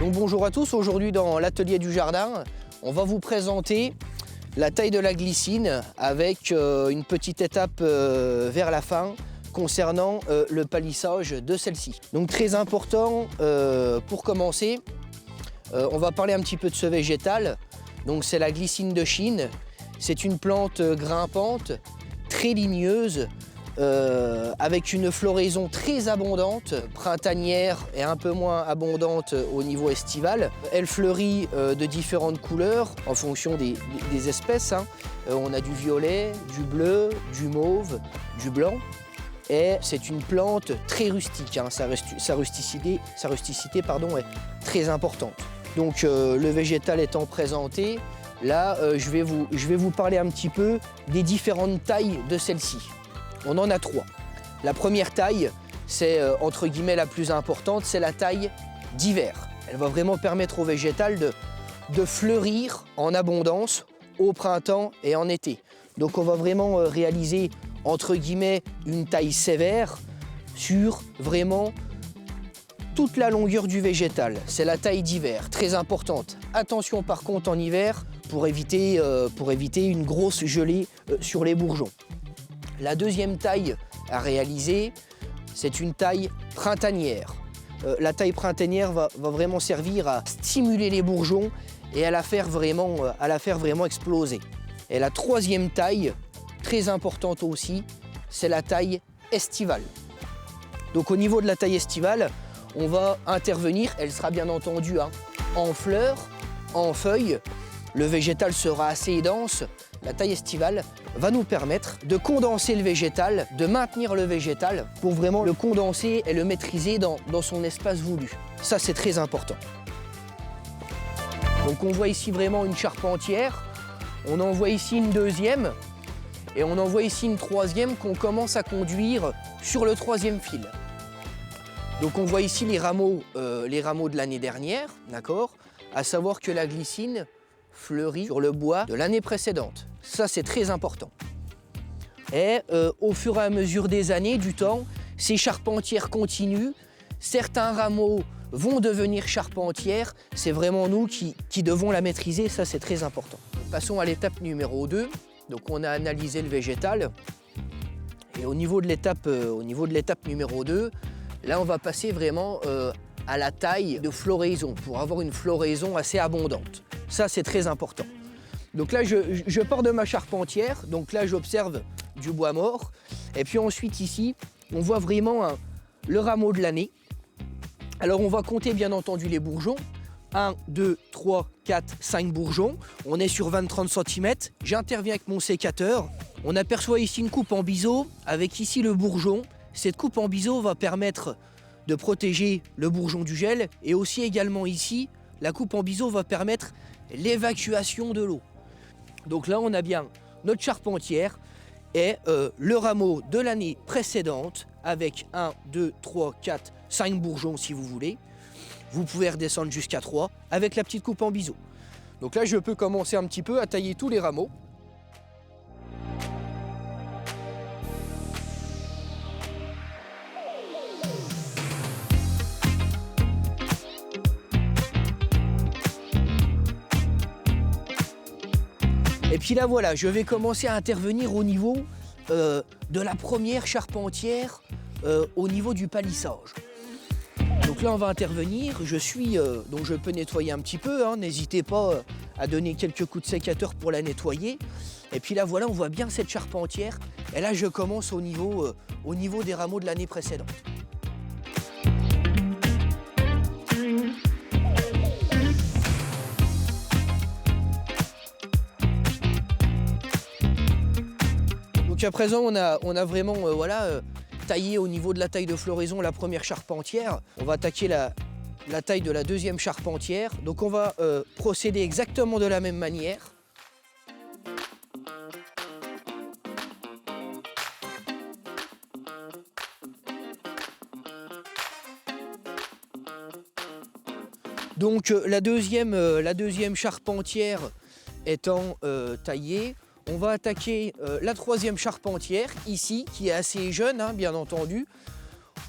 Donc bonjour à tous, aujourd'hui dans l'atelier du jardin, on va vous présenter la taille de la glycine avec une petite étape vers la fin concernant le palissage de celle-ci. Donc très important pour commencer, on va parler un petit peu de ce végétal. Donc c'est la glycine de Chine, c'est une plante grimpante, très ligneuse, avec une floraison très abondante, printanière et un peu moins abondante au niveau estival. Elle fleurit de différentes couleurs en fonction des espèces. On a du violet, du bleu, du mauve, du blanc. Et c'est une plante très rustique, sa rusticité est très importante. Donc le végétal étant présenté, là je vais vous parler un petit peu des différentes tailles de celle-ci. On en a trois. La première taille, c'est entre guillemets la plus importante, c'est la taille d'hiver. Elle va vraiment permettre au végétal de fleurir en abondance au printemps et en été. Donc on va vraiment réaliser entre guillemets une taille sévère sur vraiment toute la longueur du végétal. C'est la taille d'hiver, très importante. Attention par contre en hiver pour éviter une grosse gelée sur les bourgeons. La deuxième taille à réaliser, c'est une taille printanière. La taille printanière va vraiment servir à stimuler les bourgeons et à la faire vraiment exploser. Et la troisième taille, très importante aussi, c'est la taille estivale. Donc au niveau de la taille estivale, on va intervenir, elle sera bien entendu en fleurs, en feuilles. Le végétal sera assez dense. La taille estivale va nous permettre de condenser le végétal, de maintenir le végétal pour vraiment le condenser et le maîtriser dans son espace voulu. Ça, c'est très important. Donc on voit ici vraiment une charpentière, on en voit ici une deuxième et on en voit ici une troisième qu'on commence à conduire sur le troisième fil. Donc on voit ici les rameaux de l'année dernière, d'accord ? À savoir que la glycine fleurit sur le bois de l'année précédente. Ça, c'est très important. Et au fur et à mesure des années, du temps, ces charpentières continuent. Certains rameaux vont devenir charpentières. C'est vraiment nous qui devons la maîtriser. Ça, c'est très important. Passons à l'étape numéro 2. Donc, on a analysé le végétal. Et au niveau de l'étape numéro 2, là, on va passer vraiment à la taille de floraison pour avoir une floraison assez abondante. Ça, c'est très important. Donc là, je pars de ma charpentière. Donc là, j'observe du bois mort. Et puis ensuite, ici, on voit vraiment le rameau de l'année. Alors, on va compter, bien entendu, les bourgeons. 1, 2, 3, 4, 5 bourgeons. On est sur 20-30 cm. J'interviens avec mon sécateur. On aperçoit ici une coupe en biseau avec ici le bourgeon. Cette coupe en biseau va permettre de protéger le bourgeon du gel. Et aussi également ici, la coupe en biseau va permettre l'évacuation de l'eau. Donc là, on a bien notre charpentière et le rameau de l'année précédente avec 1, 2, 3, 4, 5 bourgeons si vous voulez. Vous pouvez redescendre jusqu'à 3 avec la petite coupe en biseau. Donc là, je peux commencer un petit peu à tailler tous les rameaux. Et puis là, voilà, je vais commencer à intervenir au niveau de la première charpentière, au niveau du palissage. Donc là, on va intervenir. Donc je peux nettoyer un petit peu. N'hésitez pas à donner quelques coups de sécateur pour la nettoyer. Et puis là, voilà, on voit bien cette charpentière. Et là, je commence au niveau des rameaux de l'année précédente. Donc à présent, on a vraiment taillé au niveau de la taille de floraison la première charpentière. On va attaquer la taille de la deuxième charpentière. Donc on va procéder exactement de la même manière. Donc la deuxième charpentière étant taillée, on va attaquer la troisième charpentière ici, qui est assez jeune, bien entendu.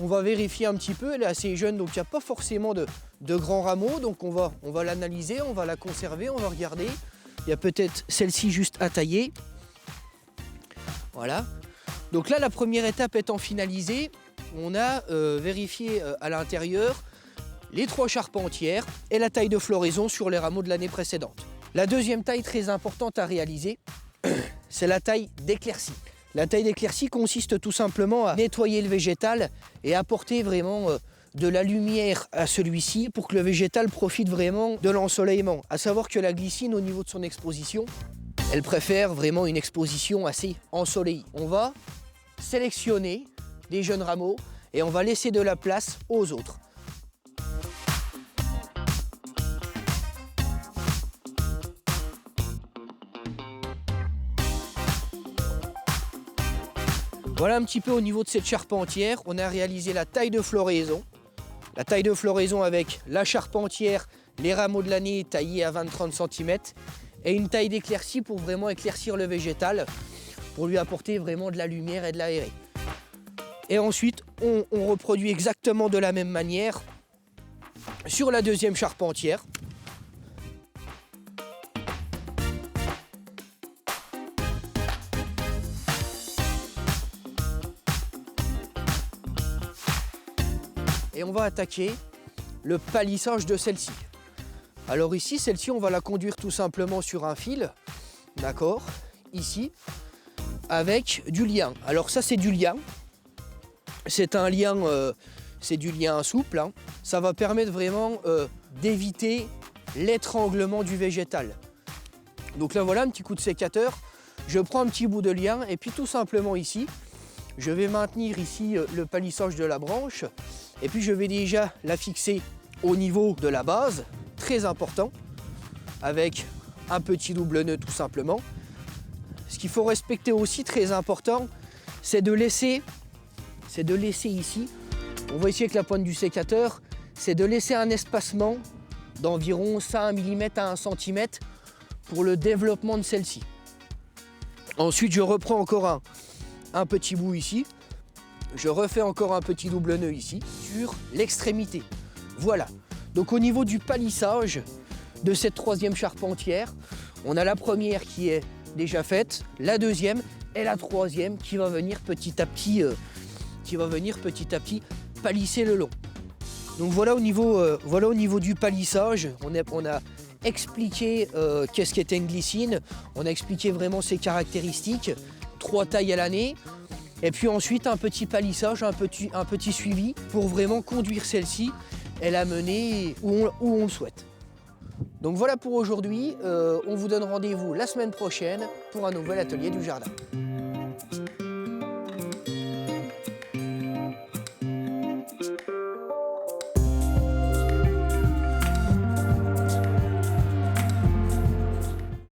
On va vérifier un petit peu, elle est assez jeune, donc il n'y a pas forcément de grands rameaux. Donc on va l'analyser, on va la conserver, on va regarder. Il y a peut-être celle-ci juste à tailler. Voilà. Donc là, la première étape étant finalisée, on a vérifié à l'intérieur les 3 charpentières et la taille de floraison sur les rameaux de l'année précédente. La deuxième taille très importante à réaliser, c'est la taille d'éclaircie. La taille d'éclaircie consiste tout simplement à nettoyer le végétal et apporter vraiment de la lumière à celui-ci pour que le végétal profite vraiment de l'ensoleillement. À savoir que la glycine, au niveau de son exposition, elle préfère vraiment une exposition assez ensoleillée. On va sélectionner des jeunes rameaux et on va laisser de la place aux autres. Voilà un petit peu au niveau de cette charpentière, on a réalisé la taille de floraison. La taille de floraison avec la charpentière, les rameaux de l'année taillés à 20-30 cm et une taille d'éclaircie pour vraiment éclaircir le végétal, pour lui apporter vraiment de la lumière et de l'aéré. Et ensuite, on reproduit exactement de la même manière sur la deuxième charpentière. Et on va attaquer le palissage de celle-ci. Alors ici, celle-ci, on va la conduire tout simplement sur un fil, d'accord, ici, avec du lien. Alors ça, c'est du lien. C'est un lien, c'est du lien souple. Hein. Ça va permettre vraiment d'éviter l'étranglement du végétal. Donc là, voilà un petit coup de sécateur. Je prends un petit bout de lien et puis tout simplement ici, je vais maintenir ici le palissage de la branche. Et puis je vais déjà la fixer au niveau de la base, très important, avec un petit double nœud tout simplement. Ce qu'il faut respecter aussi, très important, c'est de laisser ici, on voit ici avec la pointe du sécateur, c'est de laisser un espacement d'environ 5 mm à 1 cm pour le développement de celle-ci. Ensuite, je reprends encore un petit bout ici. Je refais encore un petit double nœud ici sur l'extrémité. Voilà. Donc au niveau du palissage de cette troisième charpentière, on a la première qui est déjà faite, la deuxième et la troisième qui va venir petit à petit, palisser le long. Donc voilà au niveau du palissage, on a expliqué qu'est-ce qu'était une glycine, on a expliqué vraiment ses caractéristiques, 3 tailles à l'année. Et puis ensuite un petit palissage, un petit suivi pour vraiment conduire celle-ci et la mener où on le souhaite. Donc voilà pour aujourd'hui, on vous donne rendez-vous la semaine prochaine pour un nouvel atelier du jardin.